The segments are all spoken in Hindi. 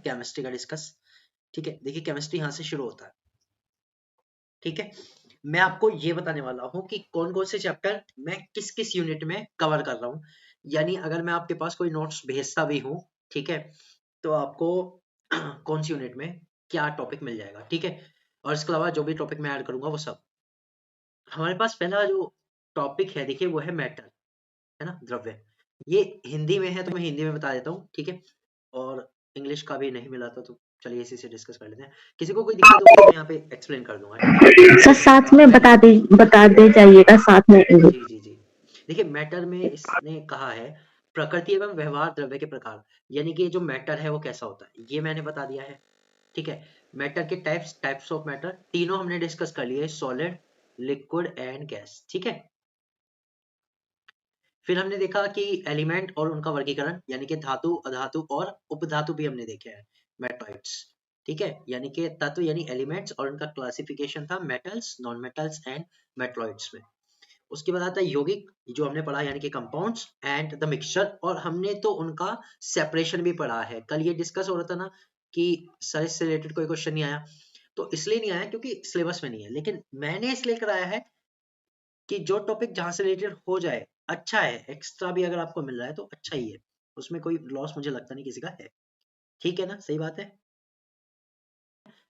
केमिस्ट्री का डिस्कस। ठीक है, देखिए केमिस्ट्री यहाँ से शुरू होता है। ठीक है, मैं आपको ये बताने वाला हूँ कि कौन कौन से चैप्टर मैं किस किस यूनिट में कवर कर रहा हूँ। यानी अगर मैं आपके पास कोई नोट्स भेजता भी हूँ, ठीक है, तो आपको कौन सी यूनिट में क्या टॉपिक मिल जाएगा। ठीक है, और इसके अलावा जो भी टॉपिक मैं ऐड करूंगा वो सब। हमारे पास पहला जो टॉपिक है देखिए वो है मैटर, है ना, द्रव्य। ये हिंदी में है तो मैं हिंदी में बता देता हूँ। ठीक है, और इंग्लिश का भी नहीं मिला था तो चलिए इसी से डिस्कस कर लेते हैं। किसी को कोई दिक्कत होगी तो मैं यहाँ पे एक्सप्लेन कर दूंगा। ठीक है सर साथ में बता दे जाइएगा साथ में इंग्लिश। जी जी जी। देखिए मैटर में इसने कहा है प्रकृति एवं व्यवहार द्रव्य के प्रकार, यानी कि जो मैटर है वो कैसा होता है ये मैंने बता दिया है। ठीक है, मैटर के टाइप्स ऑफ मैटर तीनों हमने डिस्कस कर लिए, सॉलिड, लिक्विड एंड गैस। ठीक है, फिर हमने देखा कि एलिमेंट और उनका वर्गीकरण, यानी कि धातु, अधातु और उपधातु भी हमने देखे हैं, मेटॉइड्स। ठीक है, यानी कि तत्व यानी एलिमेंट्स और उनका क्लासिफिकेशन था metals, non metals and metalloids में। उसके बाद आता है यौगिक, जो हमने पढ़ा, यानी कि कंपाउंड्स एंड द मिक्सचर, और हमने तो उनका सेपरेशन भी पढ़ा है। कल ये डिस्कस हो रहा था ना कि सर इससे रिलेटेड कोई क्वेश्चन नहीं आया, तो इसलिए नहीं आया क्योंकि सिलेबस में नहीं है, लेकिन मैंने इसलिए कराया है कि जो टॉपिक जहां से रिलेटेड हो जाए अच्छा है, एक्स्ट्रा भी अगर आपको मिल रहा है तो अच्छा ही है, उसमें कोई लॉस मुझे लगता नहीं किसी का है। ठीक है ना, सही बात है।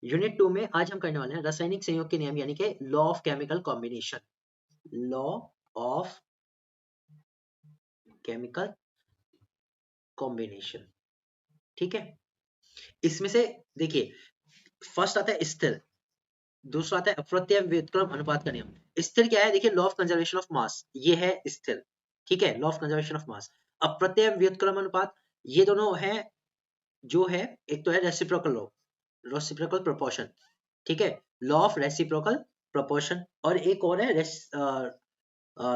यूनिट 2 में आज हम करने वाले हैं रासायनिक संयोग के नियम, यानी कि law of chemical combination, law of chemical combination. ठीक है, इसमें से देखिए फर्स्ट आता है स्थिर, दूसरा आता है अप्रत्यय व्युत्क्रम अनुपात का नियम। स्थिर क्या है, देखिए law of conservation of mass, ये है स्थिर। ठीक है, law of conservation of mass. अप्रत्यय व्युत्क्रम अनुपात, ये दोनों है, जो है एक तो है रेसिप्रोकल लॉ, रेसिप्रोकल प्रोपोर्शन। ठीक है, लॉ ऑफ रेसिप्रोकल प्रोपोर्शन, और एक और है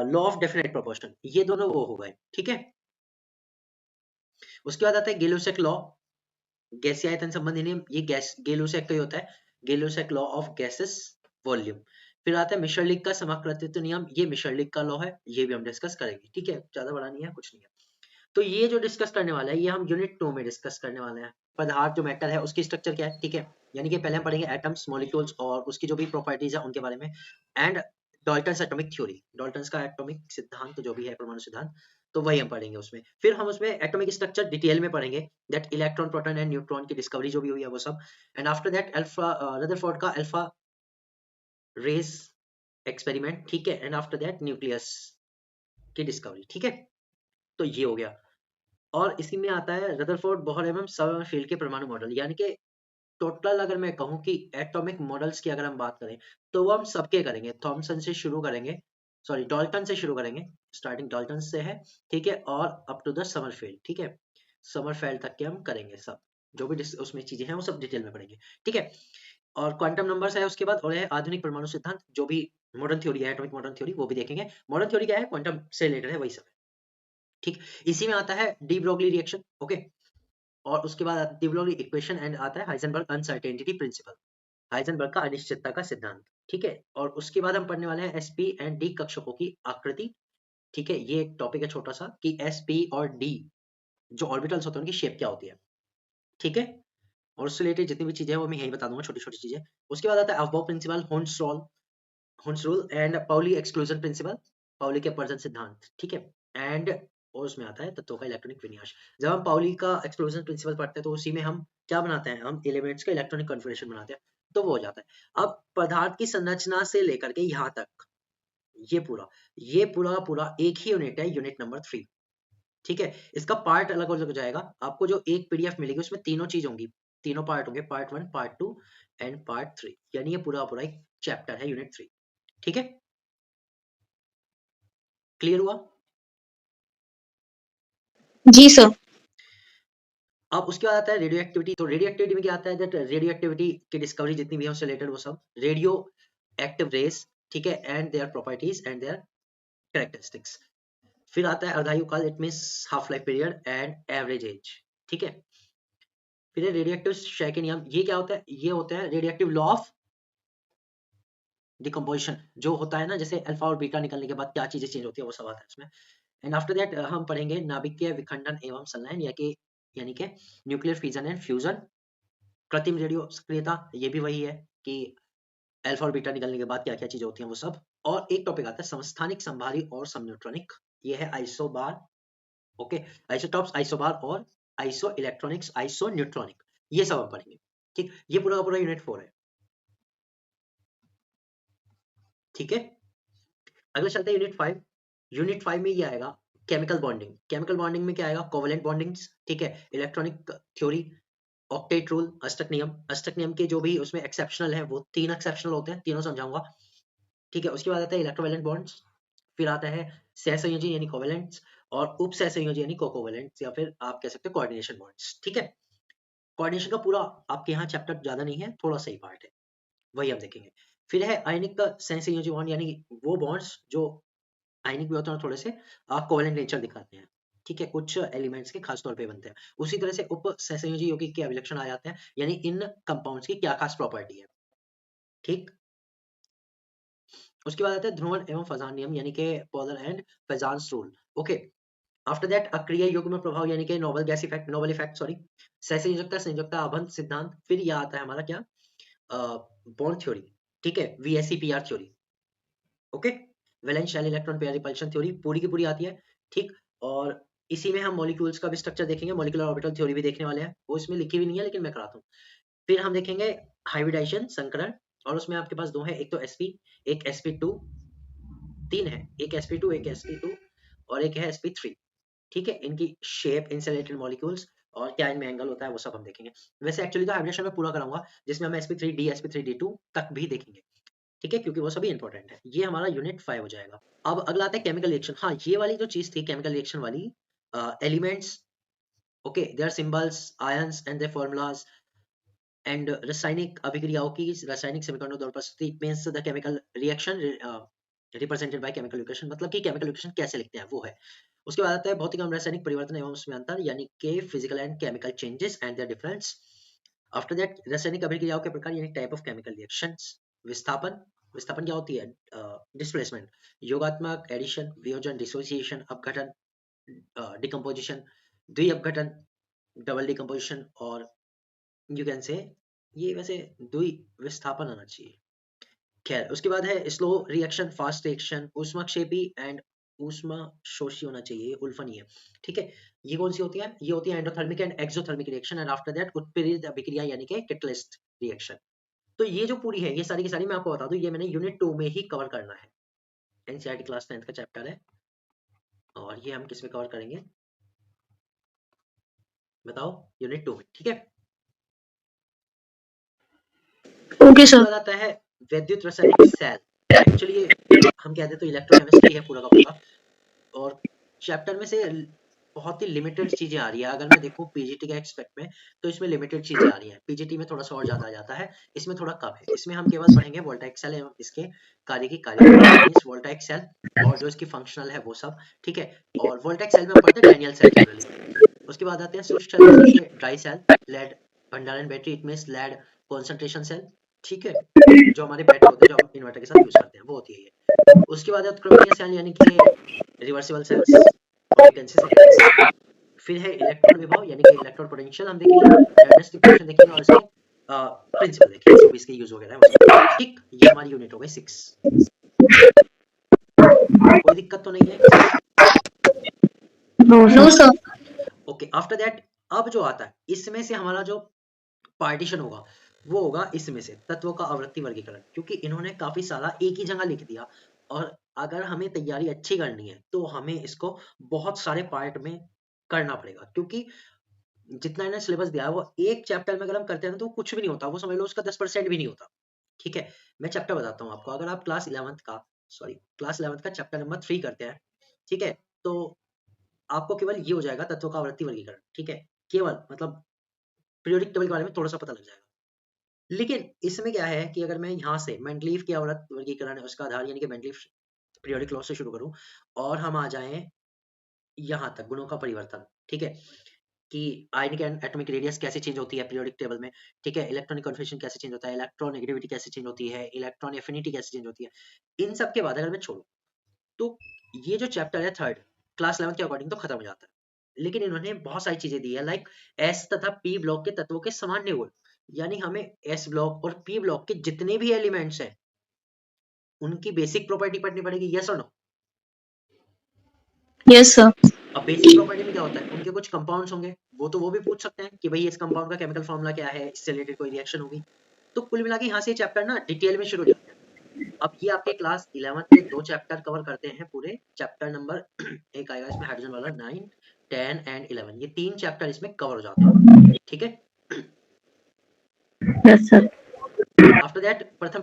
लॉ ऑफ डेफिनेट प्रोपोर्शन, ये दोनों वो हो गए। ठीक है, उसके बाद आता है गेलुसैक लॉ, गैसीय आयतन संबंधी नियम, ये गैस गेलुसैक का ही होता है, गेलुसैक लॉ ऑफ गैसेस वॉल्यूम। फिर आता है मिश्रलिक का समक्रत्वित्व नियम, ये मिश्रलिक का लॉ है, ये भी हम डिस्कस करेंगे। ठीक है, ज्यादा बड़ा नहीं है, कुछ नहीं है। तो ये जो डिस्कस करने वाला है ये हम यूनिट 2 में डिस्कस करने वाले हैं। पदार्थ जो मेटल है उसकी स्ट्रक्चर क्या है। ठीक है, यानी कि पहले हम पढ़ेंगे एटम्स, मॉलिक्यूल्स और उसकी जो भी प्रॉपर्टीज है उनके बारे में, and Dalton's atomic theory, Dalton's का एटॉमिक सिद्धांत जो भी है, परमाणु सिद्धांत, तो वही हम पढ़ेंगे उसमें। फिर हम उसमें एटॉमिक स्ट्रक्चर डिटेल में पढ़ेंगे, that electron, proton and neutron की डिस्कवरी जो भी हुई है वो सब, and after that alpha Rutherford का अल्फा रेस एक्सपेरिमेंट। ठीक है, एंड आफ्टर दैट न्यूक्लियस की डिस्कवरी। ठीक है, तो ये हो गया। और इसी में आता है रदरफोर्ड बोहर एवं समरफील्ड के परमाणु मॉडल, यानी कि टोटल अगर मैं कहूं कि एटॉमिक मॉडल्स की अगर हम बात करें तो वो हम सबके करेंगे, थॉमसन से शुरू करेंगे, सॉरी डाल्टन से शुरू करेंगे, स्टार्टिंग डाल्टन से है। ठीक है, और अप टू द समरफील्ड। ठीक है, समरफील्ड तक के हम करेंगे सब, जो भी उसमें चीजें हैं वो सब डिटेल में पढ़ेंगे। ठीक है, और क्वांटम नंबर्स है उसके बाद, और है आधुनिक परमाणु सिद्धांत, जो भी मॉडर्न थ्योरी है, एटॉमिक मॉडर्न थ्योरी, वो भी देखेंगे। मॉडर्न थ्योरी क्या है, क्वांटम से रिलेटेड है, वही सब है। ठीक, इसी में आता है डी ब्रोगली रिएक्शन। ओके, और उसके बाद डी ब्रोगली इक्वेशन, एंड आता है हाइजेनबर्ग अनसर्टेनिटी प्रिंसिपल, हाइजेनबर्ग का अनिश्चितता का सिद्धांत। ठीक है, और उसके बाद हम पढ़ने वाले हैं एसपी एंड डी कक्षकों की आकृति। ठीक है, ये एक टॉपिक है छोटा सा कि एसपी और डी जो ऑर्बिटल्स होते हैं उनकी शेप क्या होती है। ठीक है, और उससे रिलेटेड जितनी भी चीजें हैं वो मैं यही बता दूंगा, छोटी छोटी चीजें। उसके बाद आता है Aufbau principle, Hund's rule and Pauli exclusion principle, Pauli के अपवर्जन सिद्धांत। ठीक है, एंड और उसमें आता है तत्वों का इलेक्ट्रॉनिक विन्यास। जब हम पाउली का एक्सक्लूजन प्रिंसिपल पढ़ते हैं तो उसी में हम क्या बनाते हैं, हम एलिमेंट्स का इलेक्ट्रॉनिक कॉन्फिगरेशन बनाते हैं, तो वो हो जाता है। अब पदार्थ की संरचना से लेकर के यहाँ तक ये पूरा पूरा एक ही यूनिट है, यूनिट नंबर 3। ठीक है, इसका पार्ट अलग अलग हो जाएगा, आपको जो एक पीडीएफ मिलेगी उसमें तीनों चीज होंगी, तीनों पार्ट होंगे, पार्ट 1, पार्ट 2 एंड पार्ट 3, यानी ये पूरा पूरा एक चैप्टर है, यूनिट 3। ठीक है, क्लियर हुआ। जी सर। अब उसके बाद आता है रेडियो एक्टिविटी। तो रेडियो एक्टिविटी में क्या आता है, दैट रेडियो एक्टिविटी की डिस्कवरी जितनी भी है उससे रिलेटेड वो सब, रेडियो एक्टिव रेस। ठीक है, and their properties and their characteristics. फिर आता है अर्धायु काल, it means half life period and average age. ठीक है, फिर रेडियो एक्टिव क्षय के नियम, ये क्या होता है, ये होता है radio active law of decomposition, जो होता है ना, जैसे अल्फा और बीटा निकलने के बाद क्या चीजें चेंज होती है वो सब आता है इसमें। एंड आफ्टर दैट हम पढ़ेंगे नाभिकीय विखंडन एवं संलयन, यानी कि न्यूक्लियर फिजन एंड फ्यूजन। कृत्रिम रेडियो सक्रियता, ये भी वही है कि अल्फा और बीटा निकलने के बाद क्या क्या चीजें होती हैं वो सब। और एक टॉपिक आता है समस्थानिक, संभारी और समन्यूट्रॉनिक, ये है आइसोबार, ओके, आइसोटॉप्स, आइसोबार और आइसो इलेक्ट्रॉनिक्स, आइसो न्यूट्रॉनिक, ये सब हम पढ़ेंगे। ठीक, ये पूरा का पूरा यूनिट 4 है। ठीक है, अगला चलते हैं यूनिट 5। यूनिट 5 में ये आएगा केमिकल बॉन्डिंग। केमिकल बॉन्डिंग में क्या आएगा, कोवेलेंट बॉन्डिंग्स, ठीक है, इलेक्ट्रॉनिक थ्योरी, ऑक्टेट रूल, अष्टक नियम। अष्टक नियम के जो भी उसमें एक्सेप्शनल है वो 3 एक्सेप्शनल होते हैं, तीनों समझाऊंगा। ठीक है, उसके बाद आता है इलेक्ट्रोवैलेंट बॉन्ड्स, फिर आता है सहसंयोजी यानी कोवेलेंट्स, और उप सहसंयोजी यानी कोकोवेलेंट्स, या फिर आप कह सकते हो कोऑर्डिनेशन बॉन्ड्स। ठीक है, कोऑर्डिनेशन का पूरा आपके यहाँ चैप्टर ज्यादा नहीं है, थोड़ा सा ही पार्ट है, वही हम देखेंगे। फिर है आयनिक का सहसंयोजी बॉन्ड, यानी वो बॉन्ड्स जो आयनिक भी होते हैं और थोड़े से कोवेलेंट नेचर दिखाते हैं। ठीक है, कुछ एलिमेंट्स के खास तौर पे बनते हैं। उसी तरह से उप सहसंयोजी यौगिक के अभिलक्षण आ जाते हैं, यानी इन कंपाउंड्स की क्या खास प्रॉपर्टी है। ठीक, उसके बाद आता है ध्रुवण एवं फजान नियम, यानी कि polar and Fajans rule. Okay, after that अक्रिय युग्म प्रभाव, यानी कि noble gas effect, noble effect sorry, सहसंयोजकता संयोजकता आबंध सिद्धांत। फिर यह आता है हमारा क्या, बॉन्ड थ्योरी, ठीक है, VSEPR theory, okay, valence shell electron pair repulsion theory पूरी की पूरी आती है। ठीक, और इसी में हम मॉलिक्यूल्स का भी स्ट्रक्चर देखेंगे, मॉलिक्यूलर ऑर्बिटल थ्योरी भी देखने वाले हैं, वो इसमें लिखी भी नहीं है लेकिन मैं कराता हूँ। फिर हम देखेंगे हाइब्रिडाइजेशन, संकरण, और उसमें आपके पास दो है, एक तो sp, एक sp2, तीन है, एक sp2, एक sp2 और एक है sp3। ठीक है, इनकी शेप, इंसुलेटेड मॉलिक्यूल्स और क्या इनमें एंगल होता है वो सब हम देखेंगे। वैसे एक्चुअली तो हाइब्रिडेशन में पूरा कराऊंगा, जिसमें हम sp3d sp3d2 तक भी देखेंगे। ठीक है, क्योंकि वो सभी इंपॉर्टेंट है। ये हमारा यूनिट 5 हो जाएगा। अब अगला आता है केमिकल रिएक्शन। हाँ, ये वाली जो चीज थी केमिकल रिएक्शन वाली, elements, okay, their symbols, ions and their formulas, and रासायनिक अभिक्रियाओं की रासायनिक समीकरणों द्वारा उपस्थिति, it means the chemical reaction represented by chemical equation, मतलब कि केमिकल इक्वेशन कैसे लिखते हैं वो है। उसके बाद आता है भौतिक एवं रासायनिक परिवर्तन एवं उसमें अंतर, यानी कि physical and chemical changes and their difference. After that रासायनिक अभिक्रियाओं के प्रकार, यानी टाइप ऑफ केमिकल रिएक्शंस। विस्थापन, विस्थापन क्या होती है, डिस्प्लेसमेंट, योगात्मक, एडिशन, वियोजन, डिसोसिएशन, अपघटन, डिकम्पोजिशन, द्विअपघटन, डबल डिकम्पोजिशन, और यू कैन से, ये वैसे द्वि विस्थापन आना चाहिए। खैर, उसके बाद है स्लो रिएक्शन, फास्ट रिएक्शन, ऊष्मक्षेपी एंड ऊष्मशोषी होना चाहिए, उल्फन ही है। ठीक है, ये कौन सी होती है, ये होती है endothermic and exothermic reaction, and after that उत्प्रेरित अभिक्रिया, यानी कि कैटलिस्ट रिएक्शन। तो ये जो पूरी है, ये सारी की सारी मैं आपको बता दूं, ये मैंने यूनिट 2 में ही कवर करना है। एनसीईआरटी क्लास 10th का चैप्टर है, और ये हम किस में कवर करेंगे बताओ, यूनिट 2 में। ठीक है, ओके उसके सर। बाद आता है वैद्युत रासायनिक सेल। एक्चुअली ये हम कहते हैं तो इलेक्ट्रोकेमिस्ट्री है पूरा का पूरा, और चैप्टर में से बहुत ही लिमिटेड चीजें आ रही है। अगर मैं देखूं पीजीटी के एक्सपेक्ट में, तो इसमें लिमिटेड चीजें आ रही हैं। पीजीटी में थोड़ा सा और ज्यादा आ जाता है, इसमें थोड़ा कम है। इसमें हम केवल पढ़ेंगे वोल्टाइक सेल एवं इसके कार्य की कार्यप्रणाली, मींस वोल्टाइक सेल और जो इसकी फंक्शनल है वो सब। ठीक है, और वोल्टाइक सेल में हम पढ़ते हैं डैनियल सेल जनरली। उसके बाद आते हैं शुष्क सेल, जैसे कि ड्राई सेल, लेड भंडारण battery, it means lead concentration cell. ठीक है, जो हमारे बैटरी होते हैं जो हम इन्वर्टर के साथ यूज करते हैं, वो होती है ये। उसके बाद उत्क्रमणीय सेल, यानी कि रिवर्सिबल सेल्स, और you can say secondary cell. फिर है इलेक्ट्रॉन विभव, यानी कि इलेक्ट्रॉन पोटेंशियल हम देखेंगे, एर्नेस्ट इक्वेशन देखेंगे, और इसके प्रिंसिपल देखेंगे, जो भी इसके यूज वगैरह है वो सब। ठीक, ये हमारी यूनिट हो गई 6। कोई दिक्कत तो नहीं है किसी को? No no sir. Sir. Okay, after that अब जो आता है इसमें से हमारा जो पार्टीशन होगा वो होगा इसमें से तत्वों का आवृत्ति वर्गीकरण, क्योंकि इन्होंने काफी सारा एक ही जगह लिख दिया, और अगर हमें तैयारी अच्छी करनी है तो हमें इसको बहुत सारे पार्ट में करना पड़ेगा, क्योंकि जितना इन्हें सिलेबस दिया है वो एक चैप्टर में अगर हम करते हैं तो कुछ भी नहीं होता, वो समझ लो उसका 10% भी नहीं होता। ठीक है, मैं चैप्टर बताता हूँ आपको। अगर आप क्लास 11th का चैप्टर नंबर 3 करते हैं, ठीक है, तो आपको केवल ये हो जाएगा तत्वों का आवृत्ति वर्गीकरण। ठीक है, केवल मतलब पीरियोडिक टेबल के बारे में थोड़ा सा पता लग जाएगा। लेकिन इसमें क्या है कि अगर मैं यहाँ से मेंडलीव की आवृत्ति वर्गीकरण है उसका आधार, यानी कि मेंडलीव पीरियोडिक लॉ से शुरू करूं, और हम आ जाएं यहाँ तक गुणों का परिवर्तन। ठीक है, कि आयनिक एंड एटॉमिक रेडियस कैसे चेंज होती है पीरियोडिक टेबल में। ठीक है, इलेक्ट्रॉनिक कॉन्फिगरेशन कैसे चेंज होता है, इलेक्ट्रॉन नेगेटिविटी कैसे चेंज होती है, इलेक्ट्रॉन एफिनिटी कैसे चेंज होती है, इन सब के बाद अगर मैं छोड़ू तो ये जो चैप्टर है थर्ड क्लास 11 के अकॉर्डिंग तो खत्म हो जाता है। लेकिन इन्होंने बहुत सारी चीजें दी है, लाइक एस तथा पी ब्लॉक के तत्वों के सामान्य गुण, यानी हमें एस ब्लॉक और पी ब्लॉक के जितने भी एलिमेंट्स हैं उनकी बेसिक प्रॉपर्टी पढ़नी पड़ेगी, यस और नो? Yes sir. अब बेसिक प्रॉपर्टी में क्या होता है, उनके कुछ कंपाउंड्स होंगे, वो भी पूछ सकते हैं कि भाई इस कंपाउंड का केमिकल फॉर्मूला क्या है, इससे रिलेटेड कोई रिएक्शन होगी। तो कुल मिला के यहाँ से चैप्टर ना डिटेल में शुरू हो जाता है। अब ये आपके क्लास 11th के 2 चैप्टर कवर करते हैं पूरे। चैप्टर नंबर एक आएगा इसमें हाइड्रोजन वाला 9, 10 एंड 11, ये 3 चैप्टर इसमें कवर हो जाते हैं, ठीक है। Yes sir. आफ्टर दैट प्रथम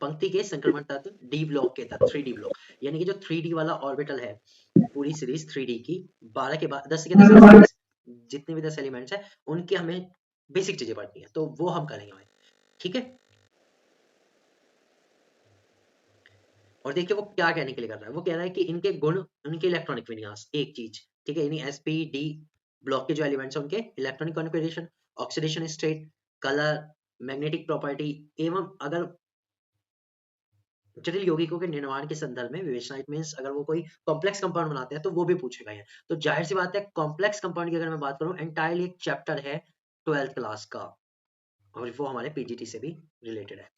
पंक्ति के संक्रमण तत्व डी ब्लॉक के तत्व 3D ब्लॉक, यानी कि जो 3D वाला ऑर्बिटल है पूरी सीरीज 3D की 12 के बाद 10 के 10 सीरीज, जितने भी 10 एलिमेंट्स हैं उनकी हमें बेसिक चीजें पढ़नी है, तो वो हम करेंगे भाई, ठीक है। और देखिए वो क्या कहने के लिए कर रहा है, वो कह रहा है कि इनके गुण, उनके इलेक्ट्रॉनिक विन्यास, एक चीज, ठीक है, यानी sp-d ब्लॉक के जो एलिमेंट्स हैं उनके electronic configuration, oxidation state, colour, magnetic property एवं अगर जटिल यौगिकों के निर्माण के संदर्भ में विवेचना, इट मींस अगर वो कोई कॉम्प्लेक्स कंपाउंड बनाते हैं तो वो भी पूछेगा ये। तो जाहिर सी बात है कॉम्प्लेक्स कंपाउंड की अगर मैं बात करूं, एंटायरली एक चैप्टर है 12th क्लास का, और वो हमारे पीजीटी से भी रिलेटेड है,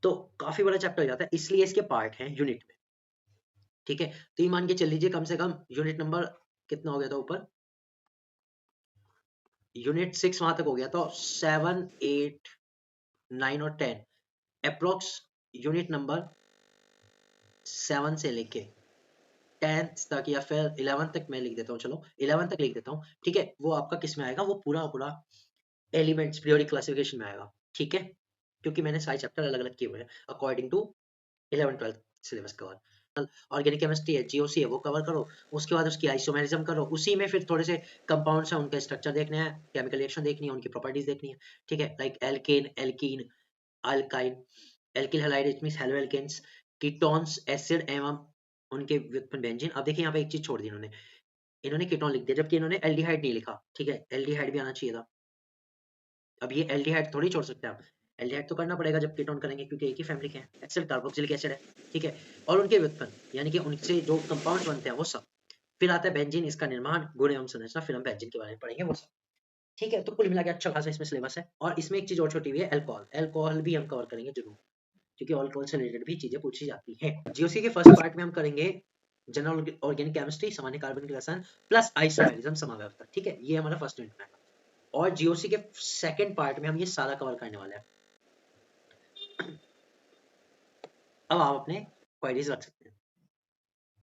तो काफी बड़ा चैप्टर हो जाता है, इसलिए इसके पार्ट हैं यूनिट में, ठीक है। तो ये मान के चल लीजिए कम से कम यूनिट नंबर कितना हो गया था ऊपर, यूनिट 6 वहां तक हो गया था, 7, 8, 9 और 10 अप्रोक्स यूनिट नंबर 7 से लेके 10th तक या फिर 11th तक मैं लिख देता हूँ, चलो 11th तक लिख देता हूँ, ठीक है। वो आपका किस में आएगा, वो पूरा पूरा एलिमेंट्स पीरियोडिक क्लासिफिकेशन में आएगा, ठीक है, क्योंकि मैंने सारे चैप्टर अलग अलग किए हुए हैं according to 11 12 syllabus cover. Organic chemistry है, जीओसी है, वो कवर करो, उसके बाद उसकी आइसोमेरिज्म करो, उसी में फिर थोड़े से कंपाउंड्स हैं उनका स्ट्रक्चर देखना है, केमिकल रिएक्शन देखनी है, उनकी प्रॉपर्टीज देखनी है, ठीक है, like alkane, alkene, alkyne, alkyl halide it means haloalkanes, ketones, acid एवं उनके व्युत्पन्न बेंजीन। अब देखिए यहाँ पे एक चीज छोड़ दी इन्होंने, इन्होंने कीटोन लिख दिया जबकि इन्होंने एल्डिहाइड नहीं लिखा, ठीक है, एल्डिहाइड भी आना चाहिए था। अब ये एल्डिहाइड थोड़ी छोड़ सकते हैं आप, एल्डिहाइड तो करना पड़ेगा जब कीटोन करेंगे, क्योंकि एक ही फैमिली के हैं, एसिड कार्बोक्सिलिक एसिड है, ठीक है, और उनके व्युत्पन्न यानी कि उनसे जो कंपाउंड्स बनते हैं वो सब। फिर आता है बेंजीन, इसका निर्माण, गुण एवं संरचना, फिर हम बेंजीन के बारे में पढ़ेंगे वो सब, ठीक है। तो कुल मिला के अच्छा खासा इसमें सिलेबस है, और इसमें एक चीज और छोटी हुई है, अल्कोहल, अल्कोहल भी हम कवर करेंगे जरूर, क्योंकि अल्कोहल से रिलेटेड भी चीजें पूछी जाती हैं। जीओसी के फर्स्ट पार्ट में हम करेंगे जनरल ऑर्गेनिक केमिस्ट्री, सामान्य कार्बनिक रसायन प्लस आइसोमेरिज्म समाव्यवस्था, ठीक है, ये हमारा फर्स्ट यूनिट में है। और जीओसी के सेकंड पार्ट में हम ये सारा कवर करने वाले हैं। अब आप अपने क्वेरीज रख सकते हैं।